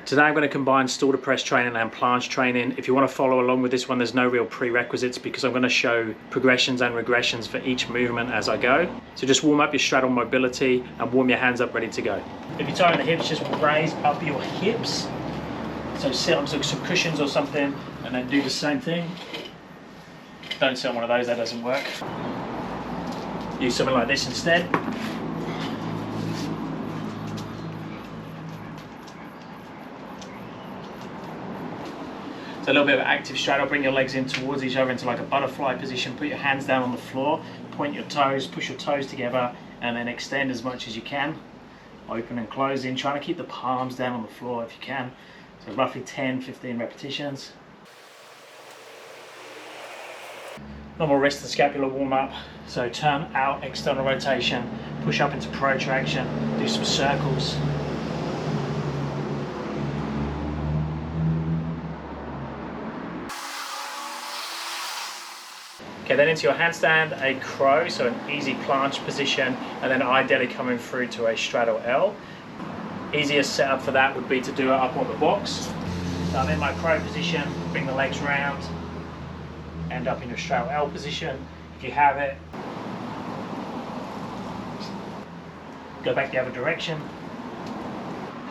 Today I'm going to combine stool to press training and planche training. If you want to follow along with this one, there's no real prerequisites because I'm going to show progressions and regressions for each movement as I go. So just warm up your straddle mobility and warm your hands up ready to go. If you're tight in the hips, just raise up your hips. So sit on some cushions or something and then do the same thing. Don't sit on one of those, that doesn't work. Use something like this instead. So a little bit of active straddle, bring your legs in towards each other into like a butterfly position, put your hands down on the floor, point your toes, push your toes together, and then extend as much as you can. Open and close in, trying to keep the palms down on the floor if you can. So roughly 10-15 repetitions. Normal wrist and scapular warm up. So turn out, external rotation, push up into protraction, do some circles. Okay, then into your handstand, a crow, so an easy planche position, and then ideally coming through to a straddle L. Easiest setup for that would be to do it up on the box. So I'm in my crow position, bring the legs round, end up in your straddle L position. If you have it, go back the other direction.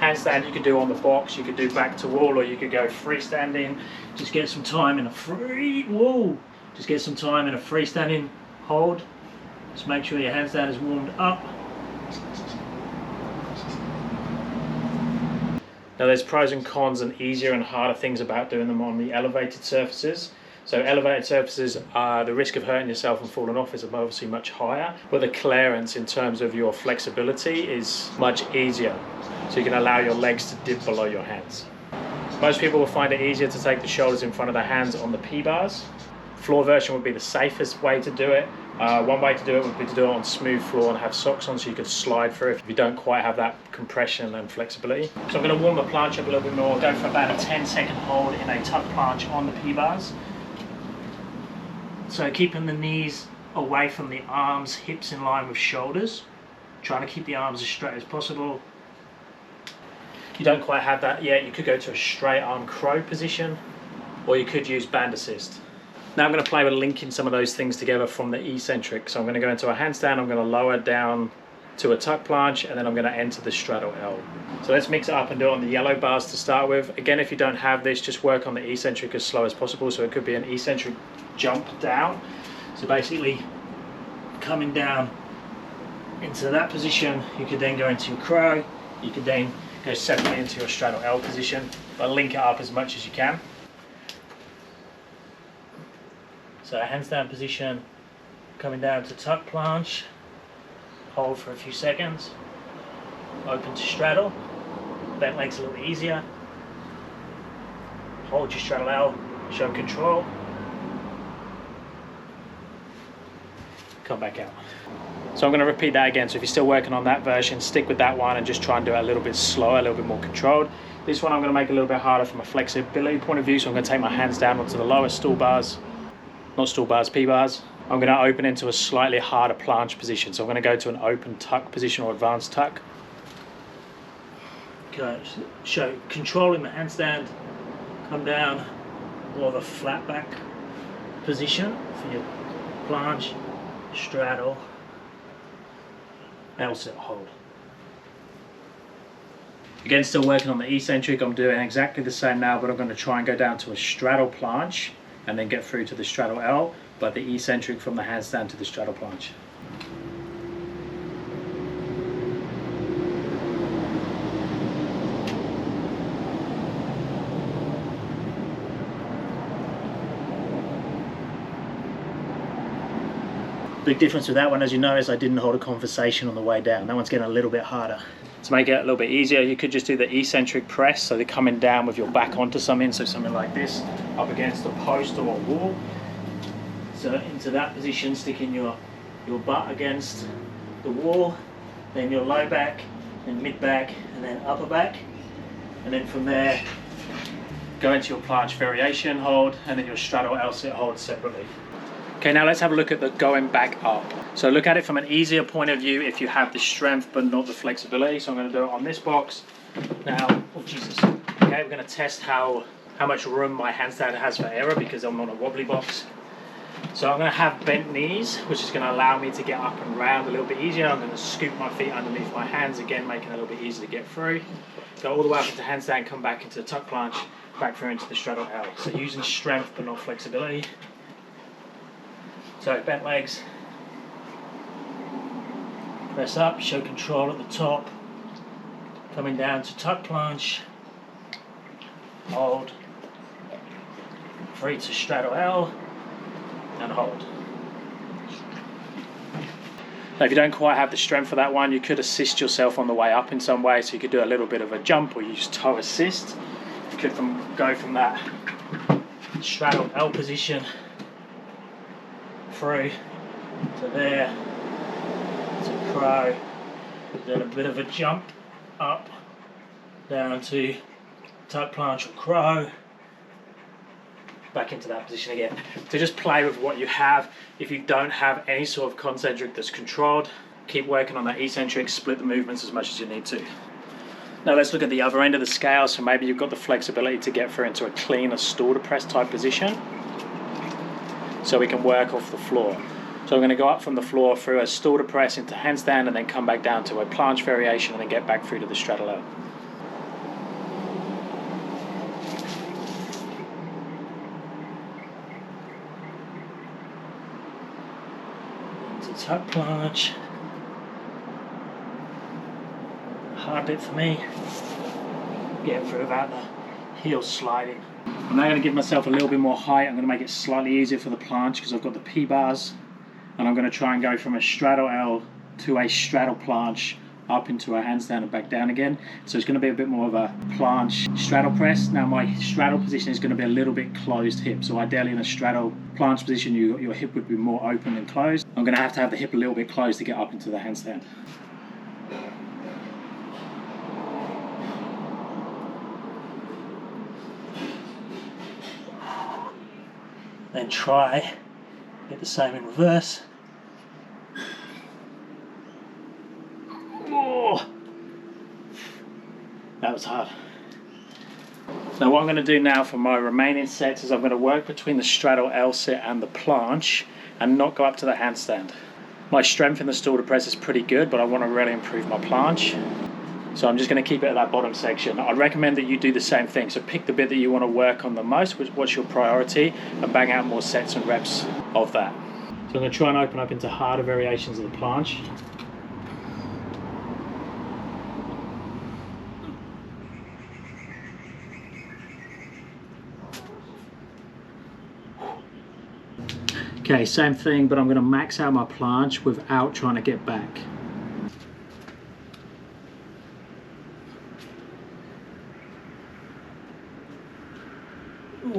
Handstand you could do on the box, you could do back to wall, or you could go freestanding. Just get some time in a Just get some time in a freestanding hold. Just make sure your handstand is warmed up. Now there's pros and cons and easier and harder things about doing them on the elevated surfaces. So elevated surfaces, the risk of hurting yourself and falling off is obviously much higher, but the clearance in terms of your flexibility is much easier. So you can allow your legs to dip below your hands. Most people will find it easier to take the shoulders in front of their hands on the P-bars. Floor version would be the safest way to do it. One way to do it would be to do it on smooth floor and have socks on so you can slide through if you don't quite have that compression and flexibility. So I'm going to warm the planche up a little bit more, go for about a 10-second hold in a tuck planche on the P-bars. So keeping the knees away from the arms, hips in line with shoulders, trying to keep the arms as straight as possible. If you don't quite have that yet, you could go to a straight arm crow position, or you could use band assist. Now I'm going to play with linking some of those things together from the eccentric. So I'm going to go into a handstand, I'm going to lower down to a tuck planche, and then I'm going to enter the straddle L. So let's mix it up and do it on the yellow bars to start with. Again, if you don't have this, just work on the eccentric as slow as possible. So it could be an eccentric jump down. So basically coming down into that position, you could then go into your crow, you could then go separately into your straddle L position, but link it up as much as you can. So handstand position, coming down to tuck planche, hold for a few seconds, open to straddle, bent legs a little easier, hold your straddle L, show control, come back out. So I'm going to repeat that again, so if you're still working on that version, stick with that one and just try and do it a little bit slower, a little bit more controlled. This one I'm going to make a little bit harder from a flexibility point of view, so I'm going to take my hands down onto the lower stool bars. Not stool bars, P-bars. I'm going to open into a slightly harder planche position. So I'm going to go to an open tuck position or advanced tuck. Okay, so controlling the handstand, come down, more of a flat back position for your planche, straddle, L-sit hold. Again, still working on the eccentric. I'm doing exactly the same now, but I'm going to try and go down to a straddle planche and then get through to the straddle L, but the eccentric from the handstand to the straddle planche. Big difference with that one, as you know, is I didn't hold a conversation on the way down. That one's getting a little bit harder. To make it a little bit easier, you could just do the eccentric press, so they're coming down with your back onto something, so something like this, up against a post or a wall. So into that position, sticking your butt against the wall, then your low back, then mid back, and then upper back. And then from there, go into your planche variation hold, and then your straddle L-sit hold separately. Okay, now let's have a look at the going back up. So look at it from an easier point of view if you have the strength but not the flexibility. So I'm going to do it on this box. Now, oh Jesus. Okay, Okay, we're going to test how much room my handstand has for error because I'm on a wobbly box. So I'm going to have bent knees, which is going to allow me to get up and round a little bit easier. I'm going to scoop my feet underneath my hands again, making it a little bit easier to get through. Go all the way up into handstand, come back into the tuck plunge, back through into the straddle L. So using strength but not flexibility. So bent legs. Press up, show control at the top. Coming down to tuck plunge. Hold. Free to straddle L. And hold. Now if you don't quite have the strength for that one, you could assist yourself on the way up in some way, so you could do a little bit of a jump or use toe assist. You could go from that straddle L position through to there to crow, then a bit of a jump up down to tuck plunge or crow, back into that position again. So just play with what you have. If you don't have any sort of concentric that's controlled, keep working on that eccentric, split the movements as much as you need to. Now let's look at the other end of the scale. So maybe you've got the flexibility to get through into a cleaner stool to press type position. So we can work off the floor. So I'm going to go up from the floor through a stool to press into handstand and then come back down to a planche variation and then get back through to the straddle L. Tuck plunge. Hard bit for me. Getting through without the heels sliding. I'm now going to give myself a little bit more height. I'm going to make it slightly easier for the planche because I've got the P-bars. And I'm going to try and go from a straddle L to a straddle planche up into a handstand and back down again. So it's going to be a bit more of a planche straddle press. Now my straddle position is going to be a little bit closed hip. So ideally in a straddle planche position, your hip would be more open than closed. I'm going to have the hip a little bit closed to get up into the handstand. Then try, get the same in reverse. Oh, that was hard. Now what I'm going to do now for my remaining sets is I'm going to work between the straddle L sit and the planche and not go up to the handstand. My strength in the stool to press is pretty good, but I want to really improve my planche. So I'm just going to keep it at that bottom section. I'd recommend that you do the same thing. So pick the bit that you want to work on the most, what's your priority, and bang out more sets and reps of that. So I'm going to try and open up into harder variations of the planche. Okay, same thing, but I'm going to max out my planche without trying to get back.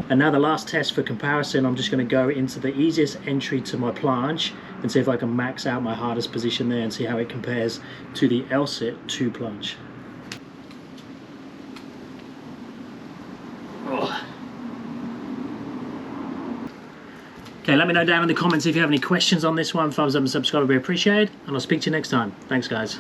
And now the last test for comparison, I'm just going to go into the easiest entry to my planche and see if I can max out my hardest position there and see how it compares to the L-sit to planche. Okay, let me know down in the comments if you have any questions on this one. Thumbs up and subscribe would be appreciated, and I'll speak to you next time. Thanks, guys.